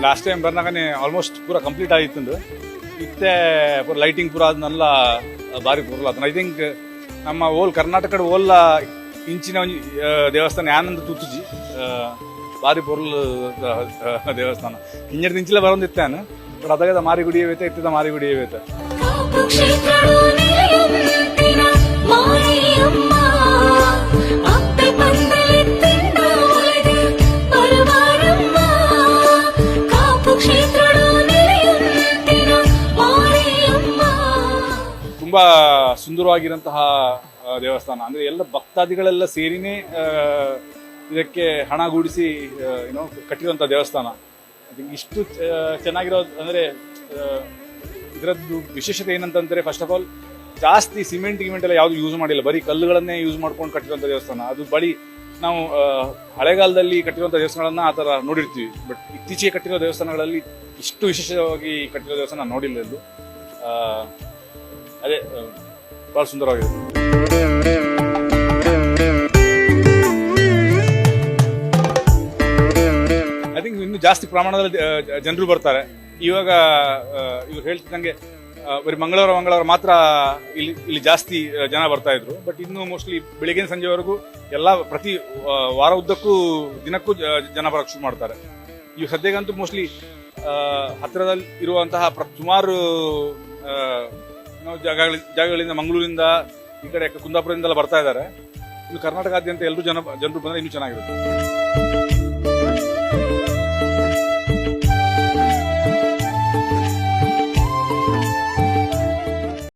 Last time ಬರ್ನಾಗನೆ almost ಪೂರ complete ಆಗಿತ್ತು ಇತ್ತೆ ಪೂರ ಲೈಟಿಂಗ್ ಪೂರ ಅದನ್ನೆಲ್ಲ ಬಾರಿ ಪೂರಲ ಐ ಥಿಂಕ್ ನಮ್ಮ ಓಲ್ ಕರ್ನಾಟಕದ ಓಲ್ಲ ಇಂಚಿನ ಒಂಜಿ ದೇವಸ್ಥಾನ ಆನಂದ ತೂತುಜಿ ಬಾರಿ ಪೊರ್ಲ್ ದೇವಸ್ಥಾನ ಇಂಜಡ್ ಇಂಚಿಲ ಬರೋದಿತ್ತಾನು ಬಟ್ ಅದಾಗ ಮಾರಿಗುಡಿ ಏವೈತೆ ಇತ್ತಿದ ಮಾರಿಗುಡಿ ಏವೈತೆ ತುಂಬಾ ಸುಂದರವಾಗಿರಂತಹ ದೇವಸ್ಥಾನ ಅಂದ್ರೆ ಎಲ್ಲ ಭಕ್ತಾದಿಗಳೆಲ್ಲ ಸೇರಿನೇ ಇದಕ್ಕೆ ಹಣ ಗೂಡಿಸಿ ಏನೋ ಕಟ್ಟಿರುವಂತಹ ದೇವಸ್ಥಾನ. ಇಷ್ಟು ಚೆನ್ನಾಗಿರೋ ಅಂದ್ರೆ ಇದರದ್ದು ವಿಶೇಷತೆ ಏನಂತಂದ್ರೆ ಫಸ್ಟ್ ಆಫ್ ಆಲ್ ಜಾಸ್ತಿ ಸಿಮೆಂಟ್ ಎಲ್ಲ ಯಾವ್ದು ಯೂಸ್ ಮಾಡಿಲ್ಲ, ಬರೀ ಕಲ್ಲುಗಳನ್ನೇ ಯೂಸ್ ಮಾಡ್ಕೊಂಡು ಕಟ್ಟಿರುವಂತ ದೇವಸ್ಥಾನ. ಅದು ಬಳಿ ನಾವು ಹಳೆಗಾಲದಲ್ಲಿ ಕಟ್ಟಿರುವಂತ ದೇವಸ್ಥಾನಗಳನ್ನ ಆ ತರ ನೋಡಿರ್ತೀವಿ, ಬಟ್ ಇತ್ತೀಚೆಗೆ ಕಟ್ಟಿರೋ ದೇವಸ್ಥಾನಗಳಲ್ಲಿ ಇಷ್ಟು ವಿಶೇಷವಾಗಿ ಕಟ್ಟಿರೋ ದೇವಸ್ಥಾನ ನೋಡಿಲ್ಲ ಇದು. ಅದೇ ಬಹಳ ಸುಂದರವಾಗಿದೆ. ಐ ಥಿಂಕ್ ಇನ್ನು ಜಾಸ್ತಿ ಪ್ರಮಾಣದಲ್ಲಿ ಜನರು ಬರ್ತಾರೆ. ಇವಾಗ ಇವ್ರು ಹೇಳ್ತಿದ್ದಂಗೆ ಬರೀ ಮಂಗಳವಾರ ಮಾತ್ರ ಇಲ್ಲಿ ಜಾಸ್ತಿ ಜನ ಬರ್ತಾ ಇದ್ರು, ಬಟ್ ಇನ್ನು ಮೋಸ್ಟ್ಲಿ ಬೆಳಿಗ್ಗೆ ಸಂಜೆವರೆಗೂ ಎಲ್ಲ ಪ್ರತಿ ವಾರ ಉದ್ದಕ್ಕೂ ದಿನಕ್ಕೂ ಜನ ಬರಕ್ಕೆ ಶುರು ಮಾಡ್ತಾರೆ. ಇವು ಸದ್ಯಕ್ಕಂತೂ ಮೋಸ್ಟ್ಲಿ ಹತ್ತಿರದಲ್ಲಿ ಇರುವಂತಹ ಸುಮಾರು ಜಾಗಗಳಿಂದ ಮಂಗಳೂರಿಂದ ಈ ಕಡೆ ಕುಂದಾಪುರದಿಂದೆಲ್ಲ ಬರ್ತಾ ಇದ್ದಾರೆ. ಇನ್ನು ಕರ್ನಾಟಕದಾದ್ಯಂತ ಎಲ್ಲರೂ ಜನರು ಬಂದ್ರೆ ಇನ್ನೂ ಚೆನ್ನಾಗಿರುತ್ತೆ.